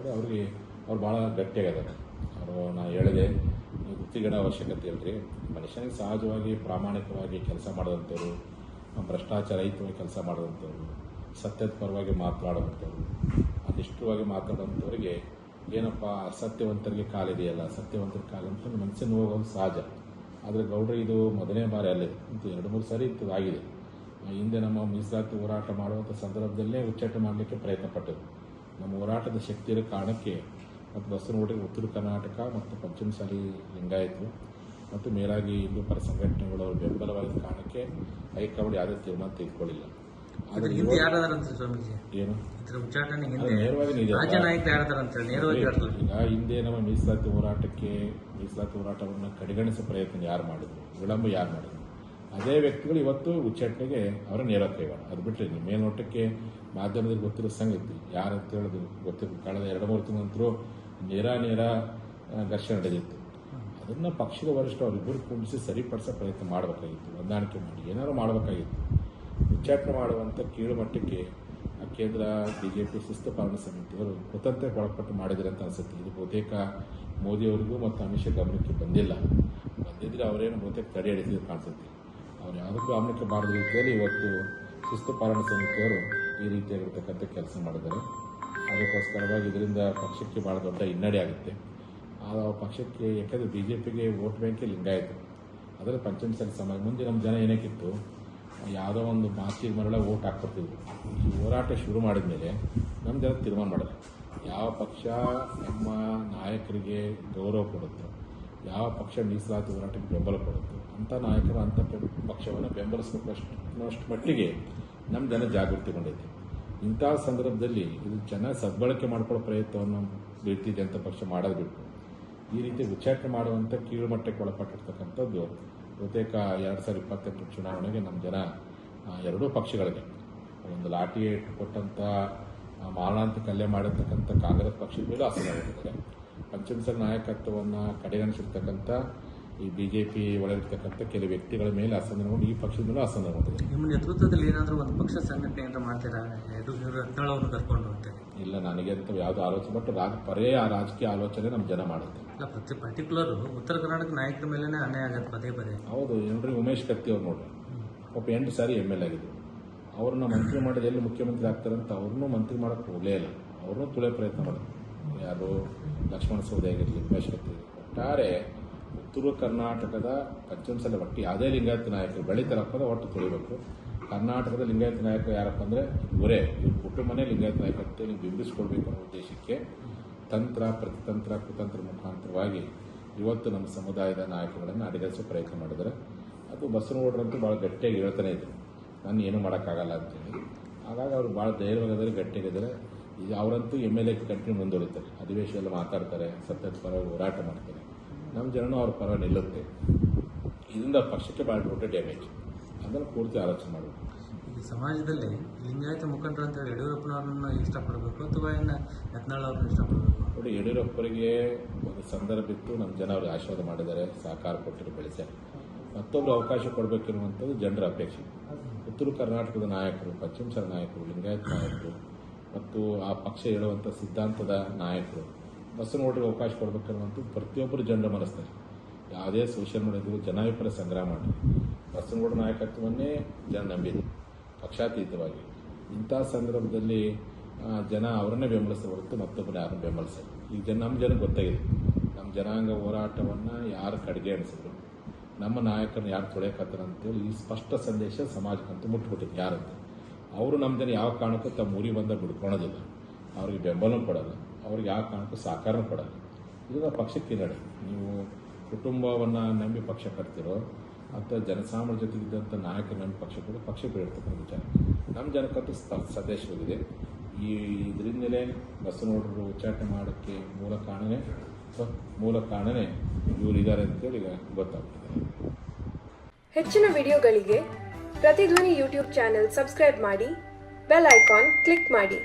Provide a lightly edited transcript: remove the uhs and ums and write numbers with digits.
ಮಾಡ್ತಾರೆ. ಅವ್ರು ಭಾಳ ಗಟ್ಟಿಯಾಗಿದ್ದಾರೆ. ನಾನು ಹೇಳಿದೆ, ಗುತ್ತಿಗೆಡ ಅವಶ್ಯಕತೆ ಇಲ್ಲರಿ. ಮನುಷ್ಯನಿಗೆ ಸಹಜವಾಗಿ ಪ್ರಾಮಾಣಿಕವಾಗಿ ಕೆಲಸ ಮಾಡಿದಂಥವ್ರು, ಭ್ರಷ್ಟಾಚಾರ ರಹಿತವಾಗಿ ಕೆಲಸ ಮಾಡಿದಂಥವ್ರು, ಸತ್ಯದ ಪರವಾಗಿ ಮಾತನಾಡುವಂಥವ್ರು, ಅನಿಷ್ಟವಾಗಿ ಮಾತಾಡುವಂಥವ್ರಿಗೆ ಏನಪ್ಪ ಅಸತ್ಯವಂತರಿಗೆ ಕಾಲಿದೆಯಲ್ಲ, ಸತ್ಯವಂತರ ಕಾಲಂತ ಮನಸ್ಸಿನ ಹೋಗೋದು ಸಹಜ. ಆದರೆ ಗೌಡ್ರು ಇದು ಮೊದಲನೇ ಬಾರಿ ಅಲ್ಲಿದೆ ಇಂತು 2-3 ಸಾರಿ ಇಂಥದ್ದು ಆಗಿದೆ. ಹಿಂದೆ ನಮ್ಮ ಮೀಸಲಾತಿ ಹೋರಾಟ ಮಾಡುವಂಥ ಸಂದರ್ಭದಲ್ಲೇ ಉಚ್ಚಾಟನೆ ಮಾಡಲಿಕ್ಕೆ ಪ್ರಯತ್ನ ಪಟ್ಟರು. ನಮ್ಮ ಹೋರಾಟದ ಶಕ್ತಿ ಇರೋ ಕಾರಣಕ್ಕೆ ಮತ್ತು ಬಸವನಗುಡಿ ಉತ್ತರ ಕರ್ನಾಟಕ ಮತ್ತು ಪಂಚಮಸಾಲಿ ಲಿಂಗಾಯತರು ಮತ್ತು ಮೇಲಾಗಿ ಹಿಂದೂ ಪರ ಸಂಘಟನೆಗಳು ಅವರು ಬೆಂಬಲವಾದ ಕಾರಣಕ್ಕೆ ಹೈಕಮಾಂಡ್ ಯಾವುದೇ ತೀರ್ಮಾನ ತೆಗೆದುಕೊಳ್ಳಿಲ್ಲ. ಆದರೆ ಏನು ನೇರವಾಗಿ ಈಗ ಹಿಂದೆ ನಮ್ಮ ಮೀಸಲಾತಿ ಹೋರಾಟವನ್ನು ಕಡೆಗಣಿಸುವ ಪ್ರಯತ್ನ ಯಾರು ಮಾಡಿದ್ರು, ವಿಳಂಬ ಯಾರು ಮಾಡಿದ್ರು, ಅದೇ ವ್ಯಕ್ತಿಗಳು ಇವತ್ತು ಉಚ್ಚಾಟನೆಗೆ ಅವರ ನೇರ ಕೈವಾಡ. ಅದು ಬಿಟ್ಟರೆ ಮೇಲ್ನೋಟಕ್ಕೆ ಮಾಧ್ಯಮದಲ್ಲಿ ಗೊತ್ತಿರೋ ಸಂಗತಿ ಯಾರಂತ ಹೇಳೋದು ಗೊತ್ತಿತ್ತು. ಕಳೆದ 2-3 ತಿಂಗಳ ನಂತರ ನೇರ ಘರ್ಷಣೆ ನಡೆದಿತ್ತು. ಅದನ್ನು ಪಕ್ಷದ ವರಿಷ್ಠ ಅವರಿಬ್ಬರು ಕೂಡಿಸಿ ಸರಿಪಡಿಸೋ ಪ್ರಯತ್ನ ಮಾಡಬೇಕಾಗಿತ್ತು, ಹೊಂದಾಣಿಕೆ ಮಾಡಿ ಏನಾದ್ರು ಮಾಡಬೇಕಾಗಿತ್ತು. ಉಚ್ಚಾಟನೆ ಮಾಡುವಂಥ ಕೀಳು ಮಟ್ಟಕ್ಕೆ ಕೇಂದ್ರ ಬಿಜೆಪಿ ಶಿಸ್ತು ಪಾಲನಾ ಸಮಿತಿಯವರು ಕುತಂತ್ರಕ್ಕೆ ಒಳಪಟ್ಟು ಮಾಡಿದರೆ ಅಂತ ಅನಿಸುತ್ತೆ. ಇದು ಬಹುತೇಕ ಮೋದಿಯವರಿಗೂ ಮತ್ತು ಅಮಿತ್ ಶಾ ಗಮನಕ್ಕೆ ಬಂದಿದ್ರೆ ಅವರೇನು ಬಹುತೇಕ ತಡೆ ಹಿಡಿದಿದ್ದು ಕಾಣಿಸುತ್ತೆ. ಅವ್ರು ಯಾವುದಕ್ಕೂ ಗಮನಕ್ಕೆ ಬಾರದ ರೀತಿಯಲ್ಲಿ ಇವತ್ತು ಶಿಸ್ತು ಪಾಲನಾ ಸಮಿತಿಯವರು ಈ ರೀತಿಯಾಗಿರ್ತಕ್ಕಂಥ ಕೆಲಸ ಮಾಡಿದ್ದಾರೆ. ಅದಕ್ಕೋಸ್ಕರವಾಗಿ ಇದರಿಂದ ಪಕ್ಷಕ್ಕೆ ಭಾಳ ದೊಡ್ಡ ಹಿನ್ನಡೆ ಆಗುತ್ತೆ. ಆ ಪಕ್ಷಕ್ಕೆ ಯಾಕಂದರೆ ಬಿಜೆಪಿಗೆ ವೋಟ್ ಬ್ಯಾಂಕೇ ಲಿಂಗಾಯತ, ಅದರ ಪಂಚಮಸಾಲಿ ಸಮಾಜ ಮುಂದೆ ನಮ್ಮ ಜನ ಏನಕ್ಕಿತ್ತು, ಯಾವುದೋ ಒಂದು ಮಾತಿಗೆ ಮರಳ ವೋಟ್ ಹಾಕ್ಕೊಡ್ತಿದ್ರು. ಈ ಹೋರಾಟ ಶುರು ಮಾಡಿದ ಮೇಲೆ ನಮ್ಮ ಜನ ತೀರ್ಮಾನ ಮಾಡಿದ್ರು, ಯಾವ ಪಕ್ಷ ನಮ್ಮ ನಾಯಕರಿಗೆ ಗೌರವ ಕೊಡುತ್ತೋ, ಯಾವ ಪಕ್ಷ ಮೀಸಲಾತಿ ಹೋರಾಟಕ್ಕೆ ಬೆಂಬಲ ಕೊಡುತ್ತೋ ಅಂಥ ನಾಯಕರು ಅಂಥ ಪಕ್ಷವನ್ನು ಬೆಂಬಲಿಸಬೇಕಷ್ಟು ಮಟ್ಟಿಗೆ ನಮ್ಮ ಜನ ಜಾಗೃತಿಗೊಂಡೈತೆ. ಇಂಥ ಸಂದರ್ಭದಲ್ಲಿ ಇದು ಚೆನ್ನಾಗಿ ಸದ್ಬಳಕೆ ಮಾಡ್ಕೊಳ್ಳೋ ಪ್ರಯತ್ನವನ್ನು ಬೀಳ್ತಿದೆ ಅಂತ ಪಕ್ಷ ಮಾಡೋದು ಬಿಟ್ಟು ಈ ರೀತಿ ಉಚ್ಚಾಟನೆ ಮಾಡುವಂಥ ಕೀಳು ಮಟ್ಟಕ್ಕೆ ಒಳಪಟ್ಟಿರ್ತಕ್ಕಂಥದ್ದು ಬಹುತೇಕ 2028 ಚುನಾವಣೆಗೆ ನಮ್ಮ ಜನ ಎರಡೂ ಪಕ್ಷಗಳಿಗೆ ಒಂದು ಲಾಠಿ ಕೊಟ್ಟಂಥ ಮಾರಣಾಂತಿಕ ಹಲ್ಲೆ ಮಾಡಿರ್ತಕ್ಕಂಥ ಕಾಂಗ್ರೆಸ್ ಪಕ್ಷದ ಮೇಲೂ ಅಸಮಾಧಾನವಿದ್ದಾರೆ. ಪಂಚಮಸಾಲಿ ನಾಯಕತ್ವವನ್ನು ಕಡೆಗಣಿಸಿರ್ತಕ್ಕಂಥ ಈ ಬಿಜೆಪಿ ಒಳಗಿರ್ತಕ್ಕಂಥ ಕೆಲವು ವ್ಯಕ್ತಿಗಳ ಮೇಲೆ ಅಸಮಾಧಾನಗೊಂಡು ಈ ಪಕ್ಷದ ಮೇಲೂ ಅಸಮಾಧಾನಗೊಂಡಿದೆ. ನಿಮ್ಮ ನೇತೃತ್ವದಲ್ಲಿ ಏನಾದರೂ ಒಂದು ಪಕ್ಷ ಸಂಘಟನೆ ಅಂತ ಮಾಡ್ತೀರಾ? ಯತ್ನಾಳ್ ಕರ್ಕೊಂಡು ಹೋಗ್ತಾರೆ. ಇಲ್ಲ, ನನಗೆ ಅಂತ ಯಾವುದು ಆಲೋಚನೆ ಬಟ್ ರಾಜಕೀಯ ಆಲೋಚನೆ ನಮ್ಮ ಜನ ಮಾಡುತ್ತೆ. ಇಲ್ಲ, ಪರ್ಟಿಕ್ಯುಲರ್ ಉತ್ತರ ಕರ್ನಾಟಕ ನಾಯಕರ ಮೇಲೇ ಅನ್ಯಾಯ ಆಗುತ್ತೆ ಪದೇ. ಹೌದು, ಏನ್ರಿ ಉಮೇಶ್ ಕತ್ತಿ ಅವ್ರು ನೋಡ್ರಿ, ಒಬ್ಬ 8 ಸಾರಿ MLA ಆಗಿದ್ರು. ಅವ್ರನ್ನ ಮಂತ್ರಿ ಮಾಡೋದು ಎಲ್ಲಿ ಮುಖ್ಯಮಂತ್ರಿ ಆಗ್ತಾರಂತ ಅವ್ರನ್ನೂ ಮಂತ್ರಿ ಮಾಡೋಕ್ಕೆ ಹೋಗಲೇ ಇಲ್ಲ. ಅವ್ರನ್ನೂ ತುಳಿಯೋ ಪ್ರಯತ್ನ ಮಾಡಿದ್ರು. ಯಾರು ಲಕ್ಷ್ಮಣ ಸವದಿ ಆಗಿರಲಿ, ಉಮೇಶ್ ಕತ್ತಿ. ಒಟ್ಟಾರೆ ಉತ್ತರ ಕರ್ನಾಟಕದ ಪಂಚಮಸಾಲಿ ಒಟ್ಟು ಯಾವುದೇ ಲಿಂಗಾಯತ ನಾಯಕರು ಬೆಳೀತಾರಪ್ಪ ಒಟ್ಟು ತುಳಿಬೇಕು. ಕರ್ನಾಟಕದ ಲಿಂಗಾಯತ ನಾಯಕರು ಯಾರಪ್ಪ ಅಂದರೆ ಇವ್ರ ಕುಟುಂಬನೇ ಲಿಂಗಾಯತ ನಾಯಕತ್ವ ನೀವು ಬಿಂಬಿಸ್ಕೊಳ್ಬೇಕು ಅನ್ನೋ ಉದ್ದೇಶಕ್ಕೆ ತಂತ್ರ, ಪ್ರತಿತಂತ್ರ, ಕುತಂತ್ರ ಮುಖಾಂತರವಾಗಿ ಇವತ್ತು ನಮ್ಮ ಸಮುದಾಯದ ನಾಯಕಗಳನ್ನು ಅಡಿಗರಿಸೋ ಪ್ರಯತ್ನ ಮಾಡಿದರೆ ಅದು ಬಸವನಗೌಡರಂತೂ ಭಾಳ ಗಟ್ಟಿಯಾಗಿ ಹೇಳ್ತಾನೆ ಇದ್ರು, ನಾನು ಏನೂ ಮಾಡೋಕ್ಕಾಗಲ್ಲ ಅಂತೇಳಿ. ಹಾಗಾಗಿ ಅವರು ಭಾಳ ಧೈರ್ಯವಾಗಿದ್ದಾರೆ, ಗಟ್ಟಿಯಾಗಿದ್ದಾರೆ. ಈಗ ಅವರಂತೂ MLA ಕಂಟಿನ್ಯೂ ಮುಂದುವರಿತಾರೆ, ಅಧಿವೇಶನ ಮಾತಾಡ್ತಾರೆ, ಸತ್ಯದ ಪರವಾಗಿ ಹೋರಾಟ ಮಾಡ್ತಾರೆ. ನಮ್ಮ ಜನನೂ ಅವ್ರ ಪರ ನಿಲ್ಲುತ್ತೆ. ಇದರಿಂದ ಪಕ್ಷಕ್ಕೆ ಭಾಳ ದೊಡ್ಡ ಡ್ಯಾಮೇಜ್. ಅದನ್ನು ಪೂರ್ತಿ ಆಲೋಚನೆ ಮಾಡಬೇಕು. ಈ ಸಮಾಜದಲ್ಲಿ ಲಿಂಗಾಯತ ಮುಖಂಡರು ಅಂತ ಯಡಿಯೂರಪ್ಪನವ್ರನ್ನ ಇಷ್ಟಪಡಬೇಕು ಅಥವಾ ಯತ್ನಾಳ್ ಅವ್ರನ್ನ ಇಷ್ಟಪಡಬೇಕು? ನೋಡಿ, ಯಡಿಯೂರಪ್ಪರಿಗೆ ಒಂದು ಸಂದರ್ಭ ಇತ್ತು, ನಮ್ಮ ಜನ ಅವ್ರಿಗೆ ಆಶೀರ್ವಾದ ಮಾಡಿದ್ದಾರೆ, ಸಹಕಾರ ಕೊಟ್ಟರು, ಬೆಳೆಸ್ಯಾರ. ಮತ್ತೊಬ್ಬರು ಅವಕಾಶ ಕೊಡಬೇಕಿರುವಂಥದ್ದು ಜನರ ಅಪೇಕ್ಷೆ. ಉತ್ತರ ಕರ್ನಾಟಕದ ನಾಯಕರು, ಪಂಚಮಸಾಲಿ ನಾಯಕರು, ಲಿಂಗಾಯತ ನಾಯಕರು ಮತ್ತು ಆ ಪಕ್ಷ ಹೇಳುವಂಥ ಸಿದ್ಧಾಂತದ ನಾಯಕರು ಬಸವನಗೌಡರಿಗೆ ಅವಕಾಶ ಕೊಡಬೇಕಿರುವಂಥದ್ದು ಪ್ರತಿಯೊಬ್ಬರು ಜನರ ಮನಸ್ಸಿನಲ್ಲಿ. ಯಾವುದೇ ಸೋಷಿಯಲ್ ಮೀಡಿಯಾದಲ್ಲಿ ಜನಾಭಿಪ್ರಾಯ ಸಂಗ್ರಹ ಮಾಡಿ ಬಸವನಗೌಡ ನಾಯಕತ್ವವನ್ನೇ ಜನ ನಂಬಿದೆ ಪಕ್ಷಾತೀತವಾಗಿ. ಇಂಥ ಸಂದರ್ಭದಲ್ಲಿ ಜನ ಅವರನ್ನೇ ಬೆಂಬಲಿಸ ಹೊರತು ಮತ್ತೊಬ್ಬರು ಯಾರನ್ನು ಬೆಂಬಲಿಸಲ್ಲ. ಈಗ ನಮ್ಮ ಜನಕ್ಕೆ ಗೊತ್ತಾಗಿದೆ, ನಮ್ಮ ಜನಾಂಗ ಹೋರಾಟವನ್ನು ಯಾರು ಕಡೆಗಣಿಸಿದ್ರು, ನಮ್ಮ ನಾಯಕರನ್ನ ಯಾರು ತೊಳೆಯಕತ್ತಾರ ಅಂತೇಳಿ ಈ ಸ್ಪಷ್ಟ ಸಂದೇಶ ಸಮಾಜಕ್ಕಂತೂ ಮುಟ್ಬಿಟ್ಟಿದೆ. ಯಾರಂತ ಅವರು ನಮ್ಮ ಜನ ಯಾವ ಕಾರಣಕ್ಕೂ ತಮ್ಮ ಊರಿಗೆ ಬಂದ ಬಿಡ್ಕೊಳೋದಿಲ್ಲ, ಅವ್ರಿಗೆ ಬೆಂಬಲ ಕೊಡಲ್ಲ, ಅವ್ರಿಗೆ ಯಾವ ಕಾರಣಕ್ಕೂ ಸಹಕಾರ ಕೊಡಲ್ಲ. ಇದನ್ನ ಪಕ್ಷಕ್ಕೆ ಹಿನ್ನಡೆ. ನೀವು ಕುಟುಂಬವನ್ನು ನಂಬಿ ಪಕ್ಷ ಕಟ್ತಿರೋ ಅಥವಾ ಜನಸಾಮಾನ್ಯ ಜೊತೆಗಿದ್ದಂಥ ನಾಯಕರು ನಂಬಿ ಪಕ್ಷ ಕೊಡೋ ಪಕ್ಷಕ್ಕೆ ಇರ್ತಕ್ಕಂಥ ವಿಚಾರ. ನಮ್ಮ ಜನಕ್ಕಂತೂ ಸಂದೇಶ ಹೋಗಿದೆ. ಇದರಿಂದಲೇ ಬಸವನಗೌಡರು ಉಚ್ಚಾಟನೆ ಮಾಡೋಕ್ಕೆ ಮೂಲ ಕಾರಣನೇ ಇವರು ಇದ್ದಾರೆ ಅಂತೇಳಿ ಈಗ ಗೊತ್ತಾಗ್ತದೆ. ಹೆಚ್ಚಿನ ವಿಡಿಯೋಗಳಿಗೆ ಪ್ರತಿಧ್ವನಿ ಯೂಟ್ಯೂಬ್ ಚಾನೆಲ್ ಸಬ್ಸ್ಕ್ರೈಬ್ ಮಾಡಿ, ಬೆಲ್ ಐಕಾನ್ ಕ್ಲಿಕ್ ಮಾಡಿ.